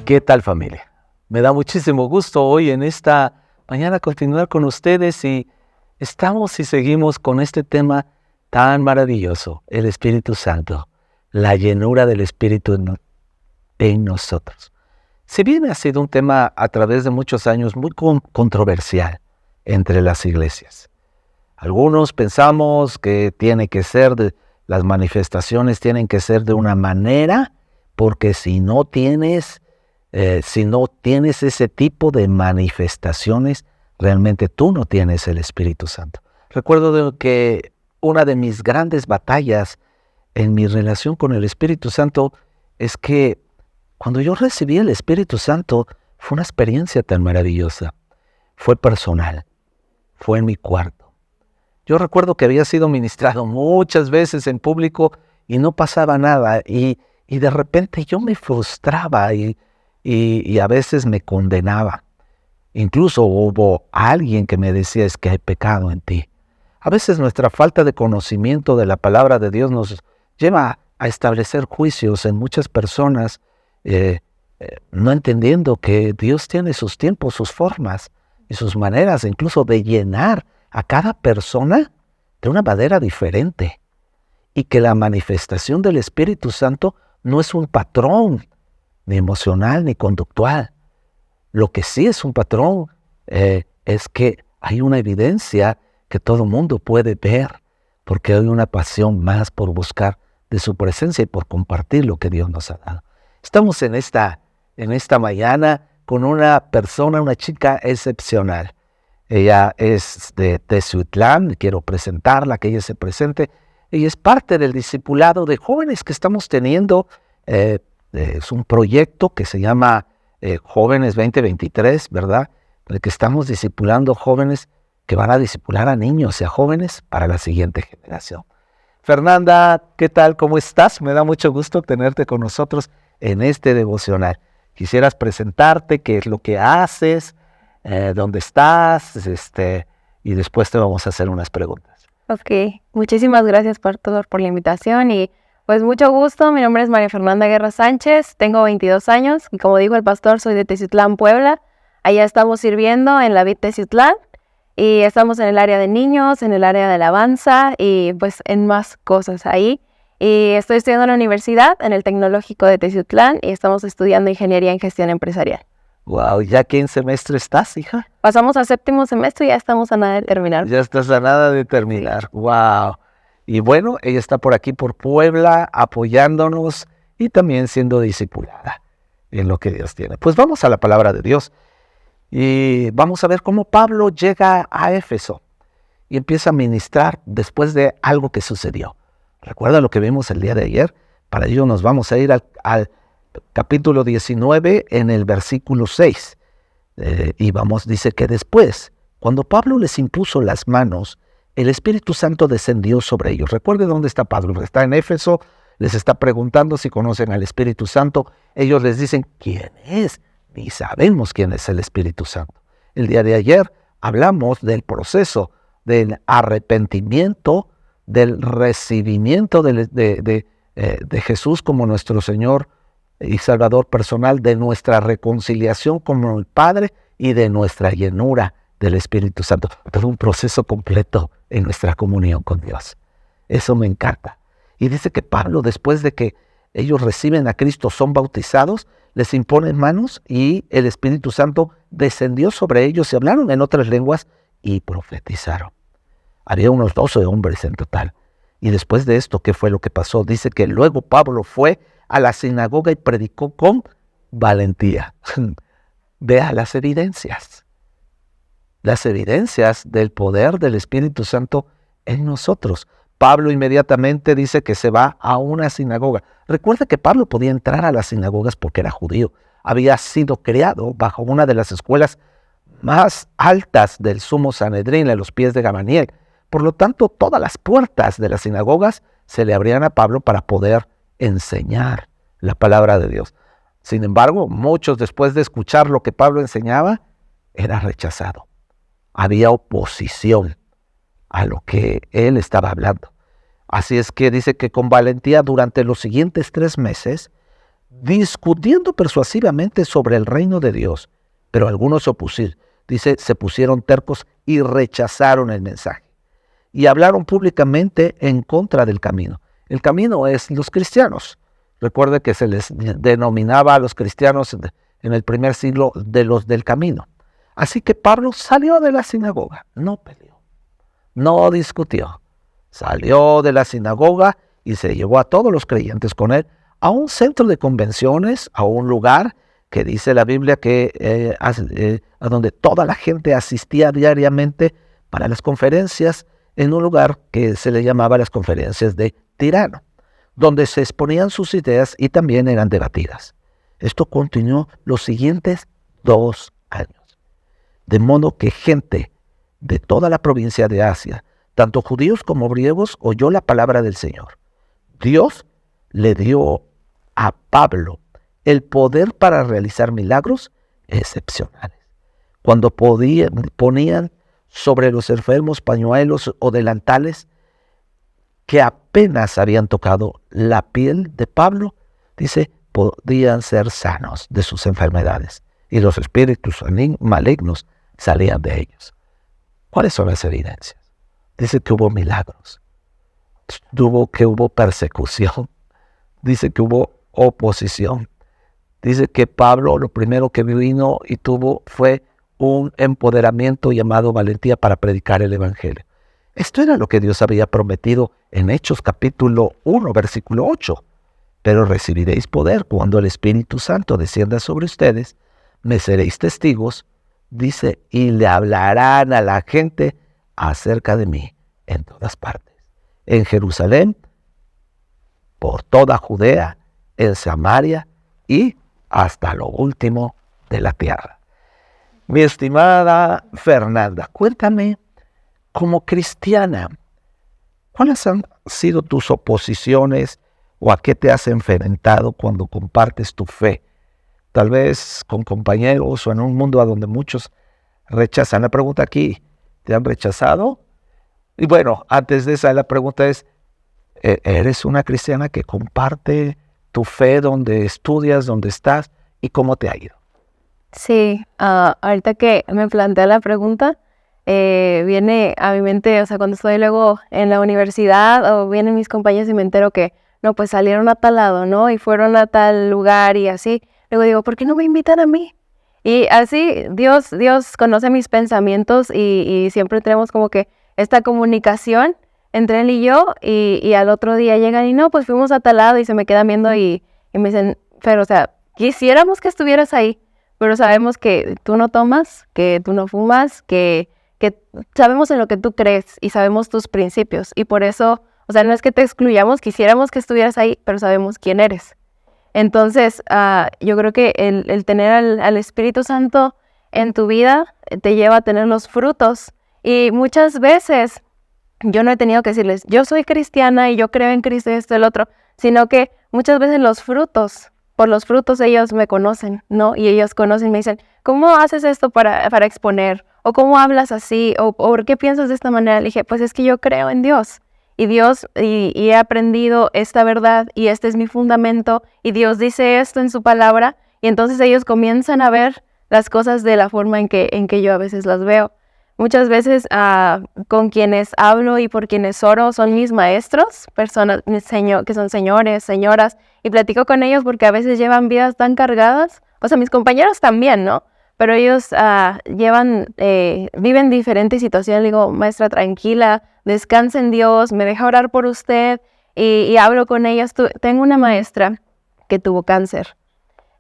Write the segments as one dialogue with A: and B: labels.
A: ¿Qué tal, familia? Me da muchísimo gusto hoy en esta mañana continuar con ustedes y estamos y seguimos con este tema tan maravilloso, el Espíritu Santo, la llenura del Espíritu en nosotros. Si bien ha sido un tema a través de muchos años muy controversial entre las iglesias. Algunos pensamos que las manifestaciones tienen que ser de una manera, porque si no tienes ese tipo de manifestaciones, realmente tú no tienes el Espíritu Santo. Recuerdo que una de mis grandes batallas en mi relación con el Espíritu Santo es que cuando yo recibí el Espíritu Santo fue una experiencia tan maravillosa. Fue personal, fue en mi cuarto. Yo recuerdo que había sido ministrado muchas veces en público y no pasaba nada y de repente yo me frustraba y a veces me condenaba. Incluso hubo alguien que me decía, es que hay pecado en ti. A veces nuestra falta de conocimiento de la palabra de Dios nos lleva a establecer juicios en muchas personas, no entendiendo que Dios tiene sus tiempos, sus formas y sus maneras, incluso de llenar a cada persona de una manera diferente. Y que la manifestación del Espíritu Santo no es un patrón, ni emocional, ni conductual. Lo que sí es un patrón es que hay una evidencia que todo mundo puede ver, porque hay una pasión más por buscar de su presencia y por compartir lo que Dios nos ha dado. Estamos en esta mañana con una persona, una chica excepcional. Ella es de Teciutlán, quiero presentarla, que ella se presente. Ella es parte del discipulado de jóvenes que estamos teniendo. Es un proyecto que se llama Jóvenes 2023, ¿verdad? En el que estamos discipulando jóvenes que van a discipular a niños y a jóvenes para la siguiente generación. Fernanda, ¿qué tal? ¿Cómo estás? Me da mucho gusto tenerte con nosotros en este devocional. Quisieras presentarte, qué es lo que haces, dónde estás, y después te vamos a hacer unas preguntas.
B: Ok, muchísimas gracias por la invitación y pues mucho gusto. Mi nombre es María Fernanda Guerra Sánchez, tengo 22 años y como dijo el pastor, soy de Teciutlán, Puebla. Allá estamos sirviendo en la Vid Teciutlán y estamos en el área de niños, en el área de alabanza y pues en más cosas ahí. Y estoy estudiando en la universidad, en el Tecnológico de Teciutlán y estamos estudiando Ingeniería en Gestión Empresarial.
A: Wow, ¿ya qué semestre estás, hija?
B: Pasamos al 7º semestre y ya estamos a nada de terminar.
A: Ya estás a nada de terminar, sí. Wow. Y bueno, ella está por aquí, por Puebla, apoyándonos y también siendo discipulada en lo que Dios tiene. Pues vamos a la palabra de Dios y vamos a ver cómo Pablo llega a Éfeso y empieza a ministrar después de algo que sucedió. Recuerda lo que vimos el día de ayer. Para ello nos vamos a ir al capítulo 19 en el versículo 6. Dice que después, cuando Pablo les impuso las manos, el Espíritu Santo descendió sobre ellos. Recuerde dónde está Pablo. Está en Éfeso, les está preguntando si conocen al Espíritu Santo. Ellos les dicen, ¿quién es? Ni sabemos quién es el Espíritu Santo. El día de ayer hablamos del proceso del arrepentimiento, del recibimiento de Jesús como nuestro Señor y Salvador personal, de nuestra reconciliación con el Padre y de nuestra llenura del Espíritu Santo. Todo un proceso completo en nuestra comunión con Dios. Eso me encanta. Y dice que Pablo, después de que ellos reciben a Cristo, son bautizados, les imponen manos y el Espíritu Santo descendió sobre ellos y hablaron en otras lenguas y profetizaron. Había unos 12 hombres en total. Y después de esto, ¿qué fue lo que pasó? Dice que luego Pablo fue a la sinagoga y predicó con valentía. Vea las evidencias del poder del Espíritu Santo en nosotros. Pablo inmediatamente dice que se va a una sinagoga. Recuerda que Pablo podía entrar a las sinagogas porque era judío. Había sido criado bajo una de las escuelas más altas del Sumo Sanedrín, a los pies de Gamaliel. Por lo tanto, todas las puertas de las sinagogas se le abrían a Pablo para poder enseñar la palabra de Dios. Sin embargo, muchos, después de escuchar lo que Pablo enseñaba, era rechazado. Había oposición a lo que él estaba hablando. Así es que dice que con valentía durante los siguientes 3 meses discutiendo persuasivamente sobre el reino de Dios. Pero algunos se pusieron tercos y rechazaron el mensaje. Y hablaron públicamente en contra del camino. El camino es los cristianos. Recuerde que se les denominaba a los cristianos en el primer siglo de los del camino. Así que Pablo salió de la sinagoga, no peleó, no discutió. Salió de la sinagoga y se llevó a todos los creyentes con él a un centro de convenciones, a un lugar que dice la Biblia que a donde toda la gente asistía diariamente para las conferencias, en un lugar que se le llamaba las conferencias de Tirano, donde se exponían sus ideas y también eran debatidas. Esto continuó los siguientes 2 años. De modo que gente de toda la provincia de Asia, tanto judíos como griegos, oyó la palabra del Señor. Dios le dio a Pablo el poder para realizar milagros excepcionales. Cuando ponían sobre los enfermos pañuelos o delantales que apenas habían tocado la piel de Pablo, dice, podían ser sanos de sus enfermedades y los espíritus malignos salían de ellos. ¿Cuáles son las evidencias? Dice que hubo milagros, que hubo persecución, dice que hubo oposición, dice que Pablo lo primero que vino y tuvo fue un empoderamiento llamado valentía para predicar el evangelio. Esto era lo que Dios había prometido en Hechos capítulo 1, versículo 8. Pero recibiréis poder cuando el Espíritu Santo descienda sobre ustedes, me seréis testigos, dice, y le hablarán a la gente acerca de mí en todas partes. En Jerusalén, por toda Judea, en Samaria y hasta lo último de la tierra. Mi estimada Fernanda, cuéntame, como cristiana, ¿cuáles han sido tus oposiciones o a qué te has enfrentado cuando compartes tu fe? Tal vez con compañeros o en un mundo a donde muchos rechazan. La pregunta aquí, ¿te han rechazado? Y bueno, antes de esa, la pregunta es, ¿eres una cristiana que comparte tu fe donde estudias, donde estás y cómo te ha ido?
B: Sí, ahorita que me plantea la pregunta, viene a mi mente, o sea, cuando estoy luego en la universidad o vienen mis compañeros y me entero que, no, pues salieron a tal lado, ¿no? Y fueron a tal lugar y así. Luego digo, ¿por qué no me invitan a mí? Y así Dios conoce mis pensamientos y siempre tenemos como que esta comunicación entre él y yo y al otro día llegan y no, pues fuimos a tal lado y se me quedan viendo y me dicen, pero o sea, quisiéramos que estuvieras ahí, pero sabemos que tú no tomas, que tú no fumas, que sabemos en lo que tú crees y sabemos tus principios y por eso, o sea, no es que te excluyamos, quisiéramos que estuvieras ahí, pero sabemos quién eres. Entonces, yo creo que el tener al Espíritu Santo en tu vida te lleva a tener los frutos. Y muchas veces yo no he tenido que decirles, yo soy cristiana y yo creo en Cristo y esto y el otro, sino que muchas veces por los frutos ellos me conocen, ¿no? Y ellos conocen y me dicen, ¿cómo haces esto para exponer? ¿O cómo hablas así? ¿O por qué piensas de esta manera? Le dije, pues es que yo creo en Dios. Y Dios, y he aprendido esta verdad y este es mi fundamento y Dios dice esto en su palabra y entonces ellos comienzan a ver las cosas de la forma en que yo a veces las veo. Muchas veces con quienes hablo y por quienes oro son mis maestros, personas que son señores, señoras, y platico con ellos porque a veces llevan vidas tan cargadas, o sea, mis compañeros también, ¿no? Pero ellos viven diferentes situaciones. Le digo, maestra, tranquila, descansa en Dios, me deja orar por usted y hablo con ellas. Tengo una maestra que tuvo cáncer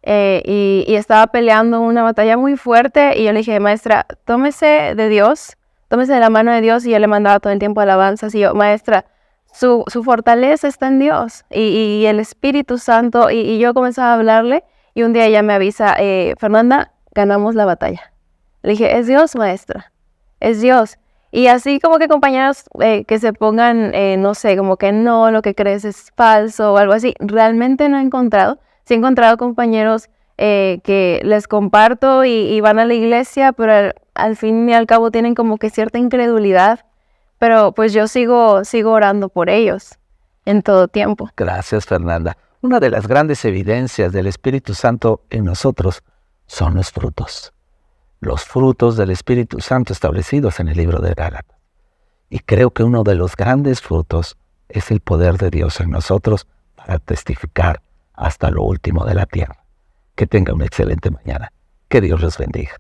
B: y estaba peleando una batalla muy fuerte y yo le dije, maestra, tómese de Dios, tómese de la mano de Dios y yo le mandaba todo el tiempo alabanzas y yo, maestra, su fortaleza está en Dios y el Espíritu Santo y yo comenzaba a hablarle y un día ella me avisa, Fernanda, ganamos la batalla. Le dije, es Dios, maestra, es Dios. Y así como que compañeros que se pongan, no sé, como que no, lo que crees es falso o algo así, realmente no he encontrado. Sí he encontrado compañeros que les comparto y van a la iglesia, pero al fin y al cabo tienen como que cierta incredulidad. Pero pues yo sigo orando por ellos en todo tiempo.
A: Gracias, Fernanda. Una de las grandes evidencias del Espíritu Santo en nosotros son los frutos. Los frutos del Espíritu Santo establecidos en el libro de Gálatas. Y creo que uno de los grandes frutos es el poder de Dios en nosotros para testificar hasta lo último de la tierra. Que tenga una excelente mañana. Que Dios los bendiga.